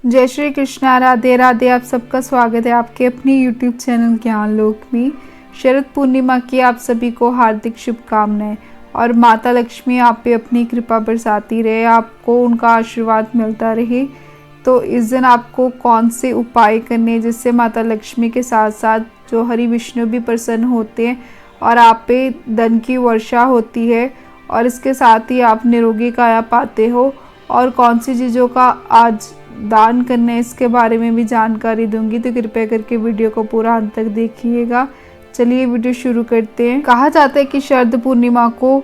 जय श्री कृष्णा, राधे राधे। आप सबका स्वागत है आपके अपनी YouTube चैनल ज्ञान लोक में। शरद पूर्णिमा की आप सभी को हार्दिक शुभकामनाएं और माता लक्ष्मी आप पे अपनी कृपा बरसाती रहे, आपको उनका आशीर्वाद मिलता रहे। तो इस दिन आपको कौन से उपाय करने जिससे माता लक्ष्मी के साथ साथ जो हरि विष्णु भी प्रसन्न होते हैं और आप पे धन की वर्षा होती है और इसके साथ ही आप निरोगी काया पाते हो, और कौन सी चीज़ों का आज दान करना है इसके बारे में भी जानकारी दूंगी। तो कृपया करके वीडियो को पूरा अंत तक देखिएगा। चलिए वीडियो शुरू करते हैं। कहा जाता है कि शरद पूर्णिमा को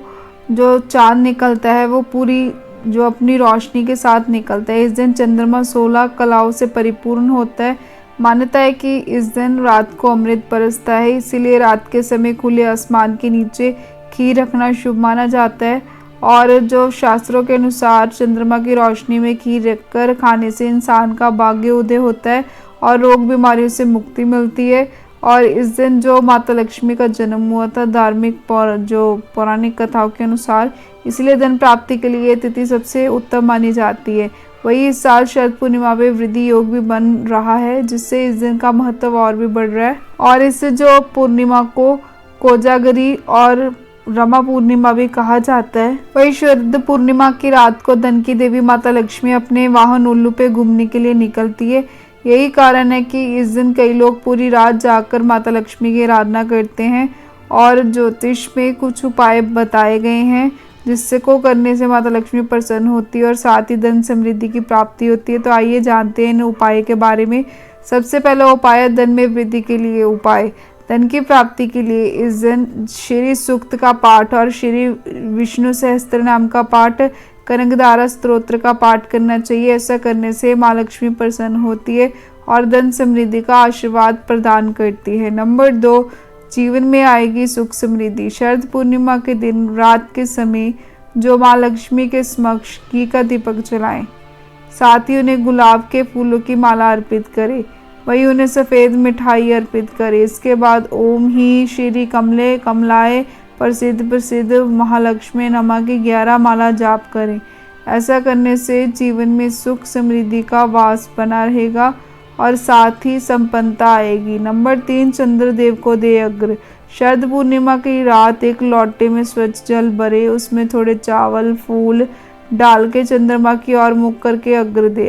जो चांद निकलता है वो पूरी जो अपनी रोशनी के साथ निकलता है। इस दिन चंद्रमा 16 कलाओं से परिपूर्ण होता है। मान्यता है कि इस दिन रात को अमृत बरसता है, इसीलिए रात के समय खुले आसमान के नीचे खीर रखना शुभ माना जाता है। और जो शास्त्रों के अनुसार चंद्रमा की रोशनी में खीर रखकर खाने से इंसान का भाग्य उदय होता है और रोग बीमारियों से मुक्ति मिलती है। और इस दिन जो माता लक्ष्मी का जन्म हुआ था धार्मिक जो पौराणिक कथाओं के अनुसार, इसलिए धन प्राप्ति के लिए तिथि सबसे उत्तम मानी जाती है। वही इस साल शरद पूर्णिमा में वृद्धि योग भी बन रहा है, जिससे इस दिन का महत्व और भी बढ़ रहा है। और इस जो पूर्णिमा को कोजागरी और रमा पूर्णिमा भी कहा जाता है। वही शरद पूर्णिमा की रात को धन की देवी माता लक्ष्मी अपने वाहन उल्लू पे घूमने के लिए निकलती है। यही कारण है कि इस दिन कई लोग पूरी रात जाकर माता लक्ष्मी की आराधना करते हैं। और ज्योतिष में कुछ उपाय बताए गए हैं जिससे को करने से माता लक्ष्मी प्रसन्न होती है और साथ ही धन समृद्धि की प्राप्ति होती है। तो आइए जानते हैं इन उपाय के बारे में। सबसे पहला उपाय धन में वृद्धि के लिए उपाय। धन की प्राप्ति के लिए इस दिन श्री सूक्त का पाठ और श्री विष्णु सहस्त्र नाम का पाठ, कनकधारा स्तोत्र का पाठ करना चाहिए। ऐसा करने से माँ लक्ष्मी प्रसन्न होती है और धन समृद्धि का आशीर्वाद प्रदान करती है। नंबर 2, जीवन में आएगी सुख समृद्धि। शरद पूर्णिमा के दिन रात के समय जो माँ लक्ष्मी के समक्ष घी का दीपक जलाएं, साथ ही उन्हें गुलाब के फूलों की माला अर्पित करें, वही उन्हें सफ़ेद मिठाई अर्पित करें। इसके बाद ओम ही श्री कमले कमलाय प्रसिद्ध महालक्ष्मी नमः की 11 माला जाप करें। ऐसा करने से जीवन में सुख समृद्धि का वास बना रहेगा और साथ ही संपन्नता आएगी। नंबर 3, चंद्रदेव को दे अर्घ्य। शरद पूर्णिमा की रात एक लोटे में स्वच्छ जल भरे, उसमें थोड़े चावल फूल डाल के चंद्रमा की ओर मुख करके अर्घ्य दे।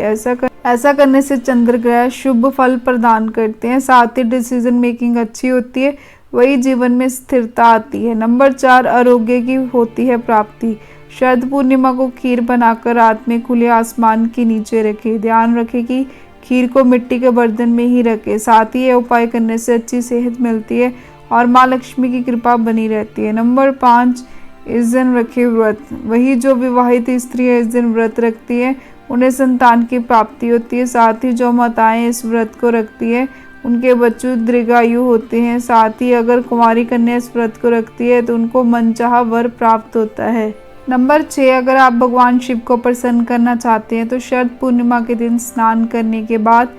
ऐसा करने से चंद्र ग्रह शुभ फल प्रदान करते हैं, साथ ही डिसीजन मेकिंग अच्छी होती है, वही जीवन में स्थिरता आती है। नंबर 4, आरोग्य की होती है प्राप्ति। शरद पूर्णिमा को खीर बनाकर रात में खुले आसमान के नीचे रखें। ध्यान रखें कि खीर को मिट्टी के बर्तन में ही रखें। साथ ही यह उपाय करने से अच्छी सेहत मिलती है और माँ लक्ष्मी की कृपा बनी रहती है। नंबर 5, इस दिन रखे व्रत। वही जो विवाहित स्त्री है इस दिन व्रत रखती है, उन्हें संतान की प्राप्ति होती है। साथ ही जो माताएं इस व्रत को रखती है उनके बच्चे दीर्घायु होते हैं। साथ ही अगर कुंवारी कन्या इस व्रत को रखती है तो उनको मनचाहा वर प्राप्त होता है। नंबर 6, अगर आप भगवान शिव को प्रसन्न करना चाहते हैं तो शरद पूर्णिमा के दिन स्नान करने के बाद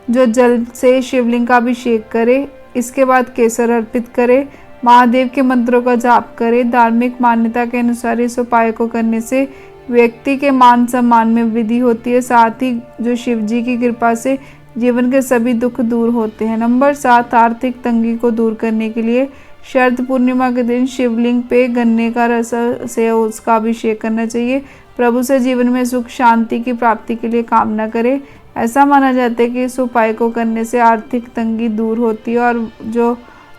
जो जल से शिवलिंग का अभिषेक करें, इसके बाद केसर अर्पित करें, महादेव के मंत्रों का जाप करें। धार्मिक मान्यता के अनुसार इस उपाय को करने से व्यक्ति के मान सम्मान में वृद्धि होती है, साथ ही जो शिव जी की कृपा से जीवन के सभी दुख दूर होते हैं। नंबर 7, आर्थिक तंगी को दूर करने के लिए शरद पूर्णिमा के दिन शिवलिंग पे गन्ने का रस से उसका अभिषेक करना चाहिए। प्रभु से जीवन में सुख शांति की प्राप्ति के लिए कामना करें। ऐसा माना जाता है कि इस उपाय को करने से आर्थिक तंगी दूर होती है और जो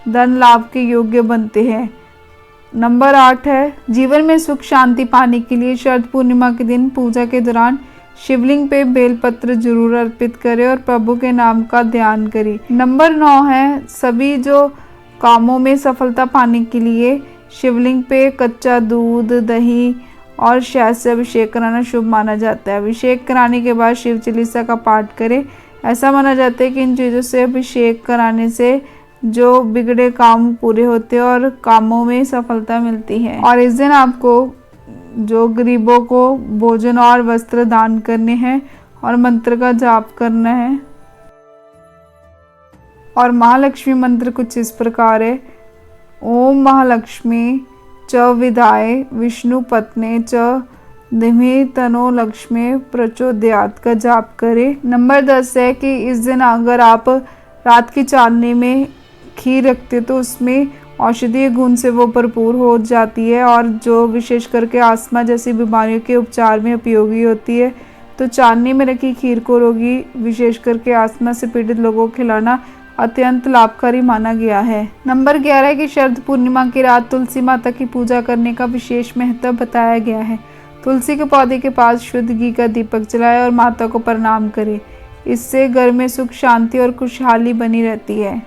धन लाभ के योग्य बनते हैं। नंबर 8 है, जीवन में सुख शांति पाने के लिए शरद पूर्णिमा के दिन पूजा के दौरान शिवलिंग पे बेलपत्र जरूर अर्पित करें और प्रभु के नाम का ध्यान करें। नंबर 9 है, सभी जो कामों में सफलता पाने के लिए शिवलिंग पे कच्चा दूध दही और शहद से अभिषेक कराना शुभ माना जाता है। अभिषेक कराने के बाद शिव चालीसा का पाठ करें। ऐसा माना जाता है कि इन चीज़ों से अभिषेक कराने से जो बिगड़े काम पूरे होते हैं और कामों में सफलता मिलती है। और इस दिन आपको जो गरीबों को भोजन और वस्त्र दान करने हैं और मंत्र का जाप करना है। और महालक्ष्मी मंत्र कुछ इस प्रकार है। ओम महालक्ष्मी च विधाय विष्णु पत्ने च धीमे तनो लक्ष्मी प्रचोदयात का जाप करें। नंबर 10 है कि इस दिन अगर आप रात की चांदनी में खीर रखते तो उसमें औषधीय गुण से वो भरपूर हो जाती है और जो विशेष करके आस्थमा जैसी बीमारियों के उपचार में उपयोगी होती है। तो चांदनी में रखी खीर को रोगी विशेष करके आस्थमा से पीड़ित लोगों को खिलाना अत्यंत लाभकारी माना गया है। नंबर 11 है कि शरद पूर्णिमा की रात तुलसी माता की पूजा करने का विशेष महत्व बताया गया है। तुलसी के पौधे के पास शुद्ध घी का दीपक जलाएं और माता को प्रणाम करें। इससे घर में सुख शांति और खुशहाली बनी रहती है।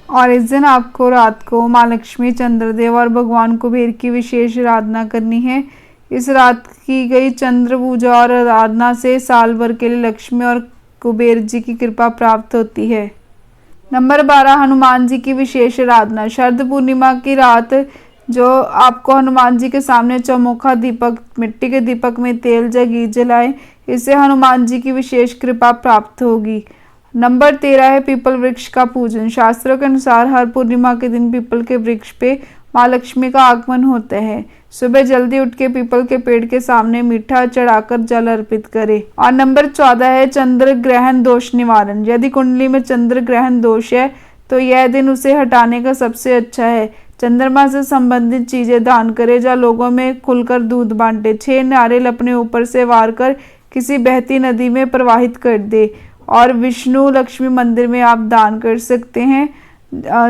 और इस दिन आपको रात को माँ लक्ष्मी, चंद्रदेव और भगवान कुबेर की विशेष आराधना करनी है। इस रात की गई चंद्र पूजा और आराधना से साल भर के लिए लक्ष्मी और कुबेर जी की कृपा प्राप्त होती है। नंबर 12 हनुमान जी की विशेष आराधना। शरद पूर्णिमा की रात जो आपको हनुमान जी के सामने चौमुखा दीपक, मिट्टी के दीपक में तेल या घी जलाएं, इससे हनुमान जी की विशेष कृपा प्राप्त होगी। नंबर 13 है पीपल वृक्ष का पूजन। शास्त्रों के अनुसार हर पूर्णिमा के दिन पीपल के वृक्ष पे माँ लक्ष्मी का आगमन होता है। सुबह जल्दी उठ के पीपल के पेड़ के सामने मीठा चढ़ाकर जल अर्पित करें। और नंबर 14 है चंद्र ग्रहण दोष निवारण। यदि कुंडली में चंद्र ग्रहण दोष है तो यह दिन उसे हटाने का सबसे अच्छा है। चंद्रमा से संबंधित चीजें दान करें या लोगों में खुलकर दूध बांटे। 6 नारियल अपने ऊपर से वार कर किसी बहती नदी में प्रवाहित कर दे। और विष्णु लक्ष्मी मंदिर में आप दान कर सकते हैं।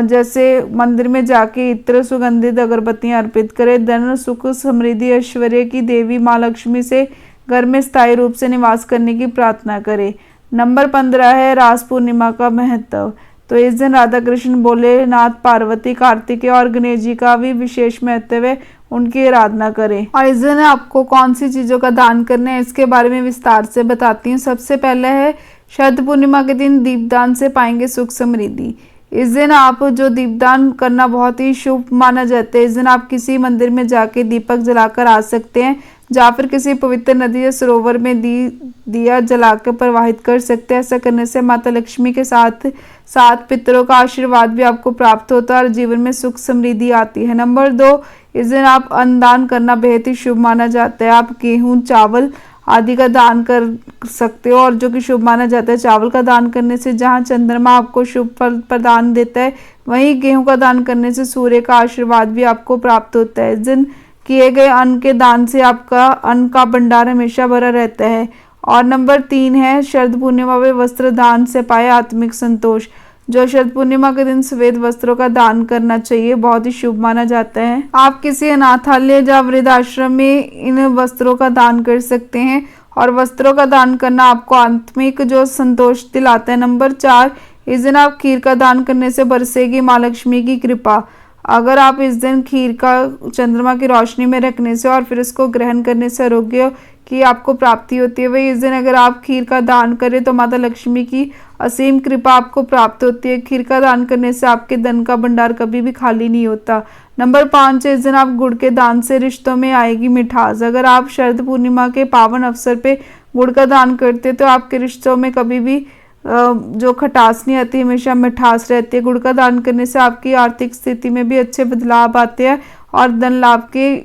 जैसे मंदिर में जाके इत्र, सुगंधित अगरबत्तियां अर्पित करें। धन, सुख, समृद्धि, ऐश्वर्य की देवी माँ लक्ष्मी से घर में स्थायी रूप से निवास करने की प्रार्थना करें। नंबर 15 है रास पूर्णिमा का महत्व। तो इस दिन राधा कृष्ण, भोलेनाथ, पार्वती, कार्तिकेय और गणेश जी का भी विशेष महत्व है, उनकी आराधना करें। और इस दिन आपको कौन सी चीज़ों का दान करना है इसके बारे में विस्तार से बताती हूँ। सबसे पहले है शरद पूर्णिमा के दिन दीपदान से पाएंगे सुख समृद्धि। इस दिन आप जो दीपदान करना बहुत ही शुभ माना जाता है। इस दिन आप किसी मंदिर में जाके दीपक जलाकर आ सकते हैं या फिर किसी पवित्र नदी या सरोवर में दिया जलाकर प्रवाहित कर सकते हैं। ऐसा करने से माता लक्ष्मी के साथ साथ पितरों का आशीर्वाद भी आपको प्राप्त होता है और जीवन में सुख समृद्धि आती है। नंबर 2, इस दिन आप अन्नदान करना बेहद ही शुभ माना जाता है। आप गेहूँ, चावल आदि का दान कर सकते हो और जो कि शुभ माना जाता है। चावल का दान करने से जहाँ चंद्रमा आपको शुभ फल प्रदान देता है, वहीं गेहूं का दान करने से सूर्य का आशीर्वाद भी आपको प्राप्त होता है। इस दिन किए गए अन्न के दान से आपका अन्न का भंडार हमेशा भरा रहता है। और नंबर 3 है शरद पूर्णिमा में वस्त्र दान से पाए आत्मिक संतोष। जो शरद पूर्णिमा के दिन सफेद वस्त्रों का दान करना चाहिए, बहुत ही शुभ माना जाता है। आप किसी अनाथालय या वृद्धाश्रम में इन वस्त्रों का दान कर सकते हैं और वस्त्रों का दान करना आपको आत्मिक जो संतोष दिलाता है। नंबर 4, इस दिन आप खीर का दान करने से बरसेगी माँ लक्ष्मी की कृपा। अगर आप इस दिन खीर का चंद्रमा की रोशनी में रखने से और फिर इसको ग्रहण करने से आरोग्य की आपको प्राप्ति होती है। वही इस दिन अगर आप खीर का दान करें तो माता लक्ष्मी की असीम कृपा आपको प्राप्त होती है। खीर का दान करने से आपके धन का भंडार कभी भी खाली नहीं होता। नंबर 5, इस दिन आप गुड़ के दान से रिश्तों में आएगी मिठास। अगर आप शरद पूर्णिमा के पावन अवसर पे गुड़ का दान करते तो आपके रिश्तों में कभी भी जो खटास नहीं आती, हमेशा मिठास रहती है। गुड़ का दान करने से आपकी आर्थिक स्थिति में भी अच्छे बदलाव आते हैं और धन लाभ के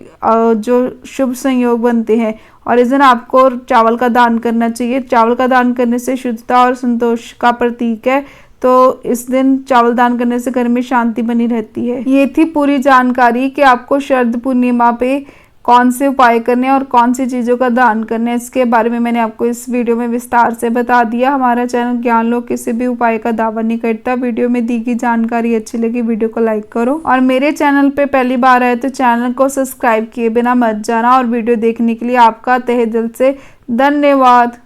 जो शुभ संयोग बनते हैं। और इस दिन आपको चावल का दान करना चाहिए। चावल का दान करने से शुद्धता और संतोष का प्रतीक है, तो इस दिन चावल दान करने से घर में शांति बनी रहती है। ये थी पूरी जानकारी कि आपको शरद पूर्णिमा पे कौन से उपाय करने और कौन सी चीज़ों का दान करना है, इसके बारे में मैंने आपको इस वीडियो में विस्तार से बता दिया। हमारा चैनल ज्ञान लोक किसी भी उपाय का दावा नहीं करता। वीडियो में दी गई जानकारी अच्छी लगी वीडियो को लाइक करो और मेरे चैनल पे पहली बार आए तो चैनल को सब्सक्राइब किए बिना मत जाना। और वीडियो देखने के लिए आपका तहे दिल से धन्यवाद।